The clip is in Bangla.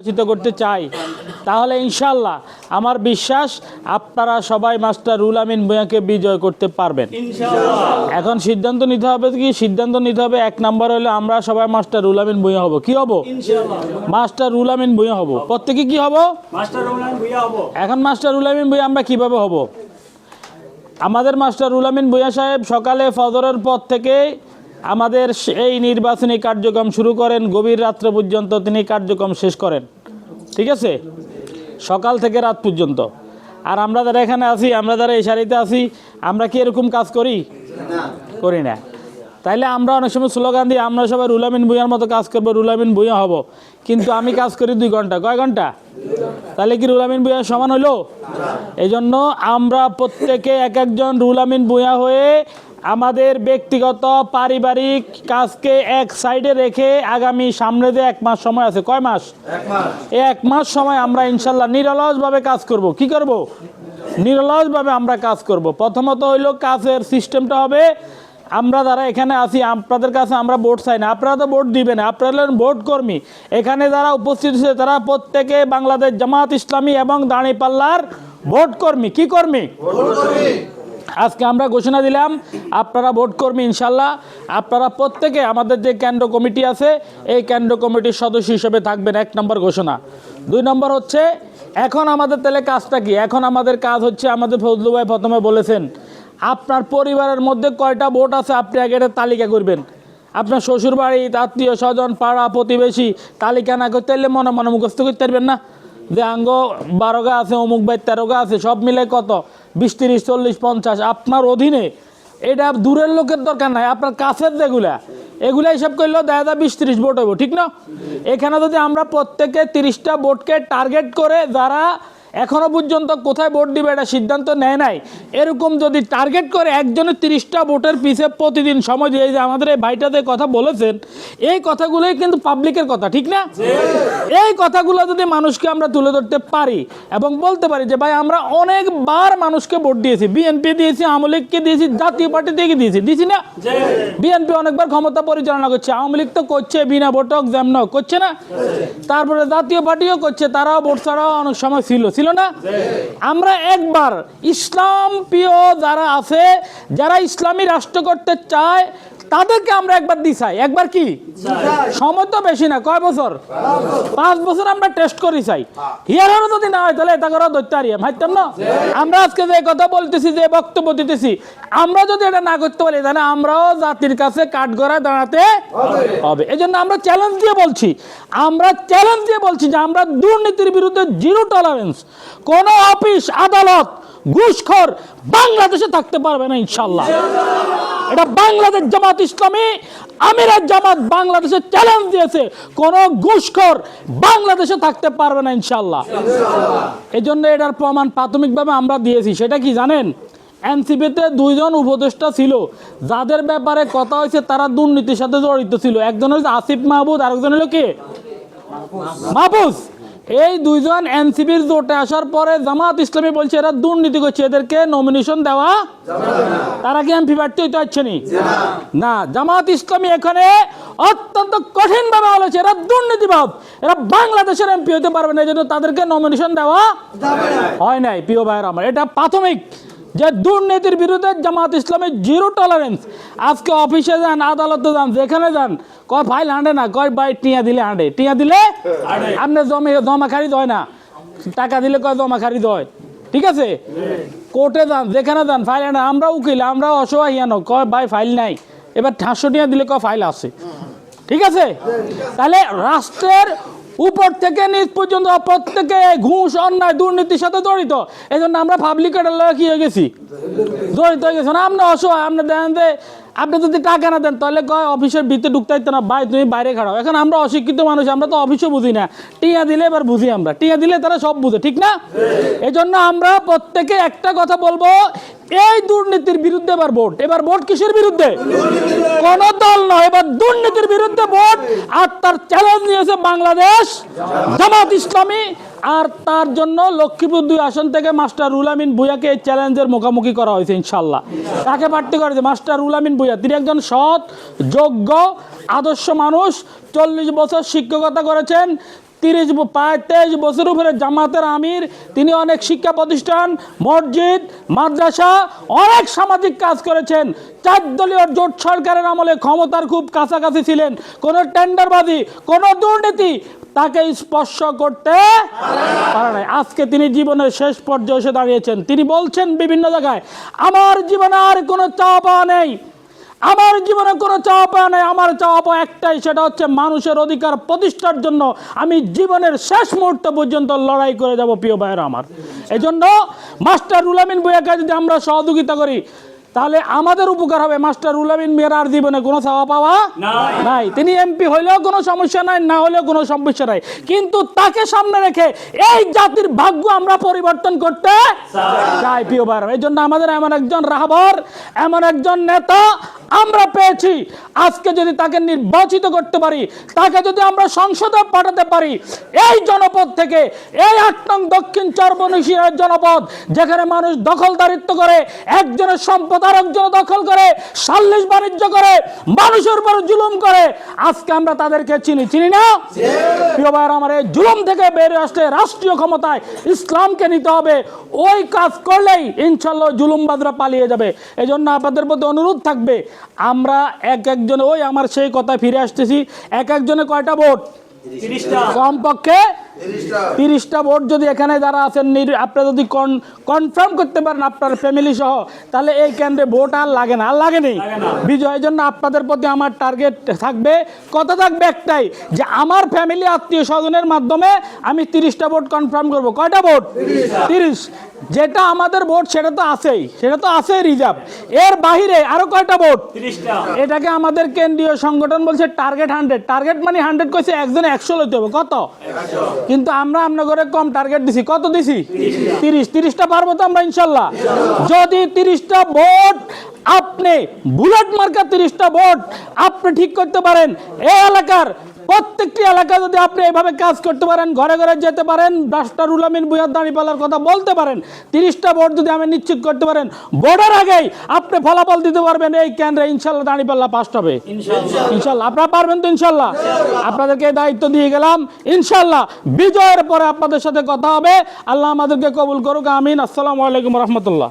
নিশ্চিত করতে চাই, তাহলে ইনশাল্লাহ আমার বিশ্বাস আপনারা সবাই মাস্টার রুহুল আমিন ভূঁইয়াকে বিজয় করতে পারবেন এখন সিদ্ধান্ত নিতে হবে কি? সিদ্ধান্ত নিতে হবে, এক নাম্বার হলো আমরা সবাই মাস্টার রুহুল আমিন ভূঁইয়া হব। কি হব? মাস্টার রুহুল আমিন ভূঁইয়া হব। প্রত্যেকে কি হব? এখন মাস্টার রুহুল আমিন ভূঁইয়া আমরা কিভাবে হব? আমাদের মাস্টার রুহুল আমিন ভূঁইয়া সাহেব সকালে ফজরের পর থেকে আমাদের এই নির্বাচনী কার্যক্রম শুরু করেন, গভীর রাত্র পর্যন্ত তিনি কার্যক্রম শেষ করেন। ঠিক আছে, সকাল থেকে রাত পর্যন্ত। আর আমরা যারা এখানে আছি, আমরা যারা এই সারিতে আছি, আমরা কি এরকম কাজ করি? করি না। তাইলে আমরা অনেক সময় স্লোগান দিই আমরা সবাই রুহুল আমিন ভূঁইয়ার মতো কাজ করবো, রুহুল আমিন ভূঁইয়া হব, কিন্তু আমি কাজ করি 2 ঘন্টা। কয় ঘন্টা? তাহলে কি রুহুল আমিন ভূঁইয়া সমান হইল? এই জন্য আমরা প্রত্যেকে এক একজন রুহুল আমিন ভূঁইয়া হয়ে আমাদের ব্যক্তিগত পারিবারিক কাজকে এক সাইডে রেখে আগামী সামনে যে 1 মাস সময় আছে, কয় মাস? 1 মাস। এই 1 মাস সময় আমরা ইনশাল্লাহ নিরলসভাবে কাজ করব। কি করব? নিরলসভাবে আমরা কাজ করব। প্রথমত হইল কাজের সিস্টেমটা হবে, আমরা যারা এখানে আছি আপনাদের কাছে আমরা ভোট চাই না, আপনারা তো ভোট দিবেন, আপনারা হলেন ভোট কর্মী। এখানে যারা উপস্থিত হয়েছে তারা প্রত্যেকে বাংলাদেশ জামাত ইসলামী এবং দাঁড়িপাল্লার ভোট কর্মী। কি কর্মী? আজকে আমরা ঘোষণা দিলাম আপনারা ভোট কর্মী ইনশাল্লাহ। আপনারা প্রত্যেকে আমাদের যে কেন্দ্র কমিটি আছে এই কেন্দ্র কমিটির সদস্য হিসেবে থাকবেন, 1 নম্বর ঘোষণা। 2 নম্বর হচ্ছে এখন আমাদের তাহলে কাজটা কি? এখন আমাদের কাজ হচ্ছে, আমাদের ফজলু ভাই প্রথমে বলেছেন আপনার পরিবারের মধ্যে কয়টা ভোট আছে আপনি আগে একটা তালিকা করবেন। আপনার শ্বশুর বাড়ি, আত্মীয় স্বজন, পাড়া প্রতিবেশী তালিকা না করতে পারলে মনে মনে মুখস্থ করতে পারবেন না যে আঙ্গ 12 গা আছে, অমুক ভাই 13 গা আছে, সব মিলে কত 20, 30, 40, 50 আপনার অধীনে। এটা দূরের লোকের দরকার নাই, আপনার কাছের যেগুলা এগুলা হিসাব করলেও 20, 30 ভোট হইব, ঠিক না? এখানে যদি আমরা প্রত্যেকে 30টা ভোটকে টার্গেট করে যারা এখনো পর্যন্ত কোথায় ভোট দিবে এটা সিদ্ধান্ত নেয় নাই, এরকম যদি টার্গেট করে একজনের 30টা ভোটের পিছে প্রতিদিন সময় দিয়ে, যে আমাদের এই ভাইটাতে কথা বলেছেন এই কথাগুলোই কিন্তু পাবলিকের কথা, ঠিক না? এই কথাগুলো যদি মানুষকে আমরা তুলে ধরতে পারি এবং বলতে পারি যে ভাই আমরা অনেকবার মানুষকে ভোট দিয়েছি, বিএনপি দিয়েছি, আওয়ামী লীগকে দিয়েছি, জাতীয় পার্টি থেকে দিয়েছি না? বিএনপি অনেকবার ক্ষমতা পরিচালনা করছে, আওয়ামী লীগ তো করছে বিনা ভোটক যেমন করছে না, তারপরে জাতীয় পার্টিও করছে, তারাও ভোট ছাড়াও অনেক সময় ছিল না? আমরা একবার ইসলাম প্রিয় যারা আছে, যারা ইসলামী রাষ্ট্র করতে চায় তাদেরকে আমরা একবার দিছাই। একবার কি সময় তো বেশি না, কয় বছর? 5 বছর আমরা টেস্ট করি চাই। হিয়ারও যদি না হয় তাহলে এটা করা ধরতে পারি ভাবতাম না। আমরা আজকে যে কথা বলতেছি, যে বক্তব্য দিতেছি, আমরা যদি এটা না করতে পারি তাহলে আমরাও জাতির কাছে কাঠগড়ায় দাঁড়াতে হবে। এই জন্য আমরা চ্যালেঞ্জ দিয়ে বলছি যে আমরা দুর্নীতির বিরুদ্ধে 0 টলারেন্স। কোন অফিস আদালত ঘুষখোর বাংলাদেশে থাকতে পারবে না ইনশাল্লাহ। এটা বাংলাদেশ জামাত ইসলামী আমিরাত জামাত বাংলাদেশে চ্যালেঞ্জ দিয়েছে, কোন ঘুষখোর বাংলাদেশে থাকতে পারবে না ইনশাল্লাহ। এই জন্য এটার প্রমাণ প্রাথমিকভাবে আমরা দিয়েছি। সেটা কি জানেন? এনসিপিতে 2 জন উপদেষ্টা ছিল যাদের ব্যাপারে কথা হয়েছে তারা দুর্নীতির সাথে জড়িত ছিল। একজন হচ্ছে আসিফ মাহমুদ, আরেকজন হলো কে? মাহফুজ। এই 2 জন এনসিপির জোটে আসার পরে জামাত ইসলামী বলছে এরা দুর্নীতি করছে, এদেরকে নমিনেশন দেওয়া তারা কি এমপি প্রার্থী হইতে পারছে না। জামাত ইসলামী এখানে অত্যন্ত কঠিন ভাবে বলেছে এরা দুর্নীতিবাদ, এরা বাংলাদেশের এমপি হইতে পারবে না, এই জন্য তাদেরকে নমিনেশন দেওয়া হয় নাই। প্রিয় ভাইয়ের আমার, এটা প্রাথমিক যে দুর্নীতির বিরুদ্ধে জামাত ইসলামী 0 টলারেন্স। আজকে অফিসে যান, আদালতে যান, যেখানে যান, কয় ফাইল হাঁটে না, কয় বাই টিয়া দিলে হাঁটে, টিয়া দিলে আপনার জমা খারিজ হয় না, টাকা দিলে কয় জমা খারিজ হয়, ঠিক আছে? কোর্টে যান, যেখানে যান, ফাইল হাঁটে। আমরা উকিল, আমরা অসহায় ইয়ানো, কয় ভাই ফাইল নাই, এবার 500 টিয়া দিলে কয় ফাইল আছে, ঠিক আছে? তাহলে রাষ্ট্রের উপর থেকে নিচ পর্যন্ত প্রত্যেকে ঘুষ, অন্যায়, দুর্নীতির সাথে জড়িত। এই জন্য আমরা পাবলিকের কি হয়ে গেছি? জড়িত হয়ে গেছে না। আমরা অসহায়, আমরা দেখেন যে আপনি যদি টাকা না দেন তাহলে কয় অফিসের ভিতরে ঢুকতে হইতো না, ভাই তুমি বাইরে খাড়াও। এখন আমরা অশিক্ষিত মানুষ, আমরা তো অফিসও বুঝি না, টিয়া দিলে এবার বুঝি, আমরা টিয়া দিলে তারা সব বুঝে, ঠিক না? এই জন্য আমরা প্রত্যেকে একটা কথা বলবো, এই দুর্নীতির বিরুদ্ধে এবার ভোট কিসের বিরুদ্ধে? কোন দল নয়, এবার দুর্নীতির বিরুদ্ধে ভোট। আর তার চ্যালেঞ্জ নিয়েছে বাংলাদেশ জামাত ইসলামী। আর তার জন্য লক্ষ্মীপুর 2 আসন থেকে মাস্টার রুহুল আমিন ভূঁইয়াকে এই চ্যালেঞ্জের মুখোমুখি করা হয়েছে ইনশাল্লাহ। তাকে প্রার্থী করেছে মাস্টার রুহুল আমিন ভূঁইয়া। তিনি একজন সৎ, যোগ্য, আদর্শ মানুষ, 40 বছর শিক্ষকতা করেছেন, প্রায় 23 বছর উপরে জামাতের আমির, তিনি অনেক শিক্ষা প্রতিষ্ঠান, মসজিদ, মাদ্রাসা, অনেক সামাজিক কাজ করেছেন। 4 দলীয় জোট সরকারের আমলে ক্ষমতার খুব কাছাকাছি ছিলেন। কোনো টেন্ডারবাজি, কোনো দুর্নীতি তাকে স্পর্শ করতে পারে নাই। আজকে তিনি জীবনের শেষ পর্যায়ে এসে দাঁড়িয়েছেন। তিনি বলছেন বিভিন্ন জায়গায়, আমার জীবনে আর কোনো চাওয়া পাওয়া নেই, আমার জীবনে কোনো চাওয়া পাওয়া নেই, আমার চাওয়া পাওয়া একটাই, সেটা হচ্ছে মানুষের অধিকার প্রতিষ্ঠার জন্য আমি জীবনের শেষ মুহূর্ত পর্যন্ত লড়াই করে যাব। প্রিয় ভাইয়েরা আমার, এই জন্য মাস্টার রুহুল আমিন ভূঁইয়াকে যদি আমরা সহযোগিতা করি তাহলে আমাদের উপকার হবে। মাস্টার রুহুল আমিন মিয়ার আর জীবনে কোনো চাওয়া পাওয়া নাই। তিনি এমপি হইলেও কোনো সমস্যা নাই, না হলেও কোনো সমস্যা নাই, কিন্তু তাকে সামনে রেখে এই জাতির ভাগ্য আমরা পরিবর্তন করতে চাই। প্রিয় ভাইরা, এই জন্য আমাদের এমন একজন রাহবার, এমন একজন নেতা আমরা পেয়েছি। আজকে যদি তাকে নির্বাচিত করতে পারি, তাকে যদি আমরা সংসদে পাঠাতে পারি, এই জনপদ থেকে, এই 8 নং দক্ষিণ চরবনশিয়ার জনপদ, যেখানে মানুষ দখলদারিত্ব করে, একজনের সম্পদ আর একজন দখল করে, সালিশ বাণিজ্য করে, মানুষের উপর জুলুম করে, আজকে আমরা তাদেরকে চিনি না? প্রিয় ভাইরা আমার, এই জুলুম থেকে বেরিয়ে আসতে রাষ্ট্রীয় ক্ষমতায় ইসলামকে নিতে হবে। ওই কাজ করলেই ইনশাল্লাহ জুলুমবাদরা পালিয়ে যাবে। এই জন্য আপনাদের প্রতি অনুরোধ থাকবে, আমরা একজনে, ওই আমার সেই কথায় ফিরে আসতেছি, একজনে কয়টা ভোট? কমপক্ষে 30টা ভোট যদি এখানে যারা আছেন আপনি যদি কনফার্ম করতে পারেন আপনার ফ্যামিলি সহ, তাহলে এই কেন্দ্রে ভোট আর লাগে না, আর লাগেনি বিজয়ের জন্য। আপনাদের প্রতি আমার টার্গেট থাকবে, কথা থাকবে একটাই, যে আমার ফ্যামিলি আত্মীয় স্বজনের মাধ্যমে আমি 30টা ভোট কনফার্ম করব। কয়টা ভোট? 30। যেটা আমাদের ভোট সেটা তো আছেই, রিজার্ভ। এর বাহিরে আরো কয়টা ভোট? 30টা। এটাকে আমাদের কেন্দ্রীয় সংগঠন বলছে টার্গেট 100। টার্গেট মানে 100 কইছে, একজনে 100 লইতে হবে। কত? কিন্তু আমরা আপনার ঘরে কম টার্গেট দিছি। কত দিছি? 30। 30টা পারবো তো আমরা ইনশাল্লাহ? যদি 30টা ভোট আপনি বুলেট মার্কা 30টা ভোট আপনি ঠিক করতে পারেন, এই এলাকার প্রত্যেকটি এলাকা যদি আপনি এইভাবে কাজ করতে পারেন, ঘরে ঘরে যেতে পারেন, মাস্টার রুহুল আমিন ভূঁইয়ার দাঁড়িপাল্লার কথা বলতে পারেন, 30টা ভোট যদি আমি নিশ্চিত করতে পারেন, ভোটের আগেই আপনি ফলাফল দিতে পারবেন, এই কেন্দ্রে ইনশাল্লাহ দাঁড়িপাল্লা পাস হবে। ইনশাল্লাহ আপনারা পারবেন তো? ইনশাল্লাহ আপনাদেরকে দায়িত্ব দিয়ে গেলাম। ইনশাল্লাহ বিজয়ের পরে আপনাদের সাথে কথা হবে। আল্লাহ আমাদেরকে কবুল করুক, আমিন। আসসালামু আলাইকুম রহমতুল্লাহ।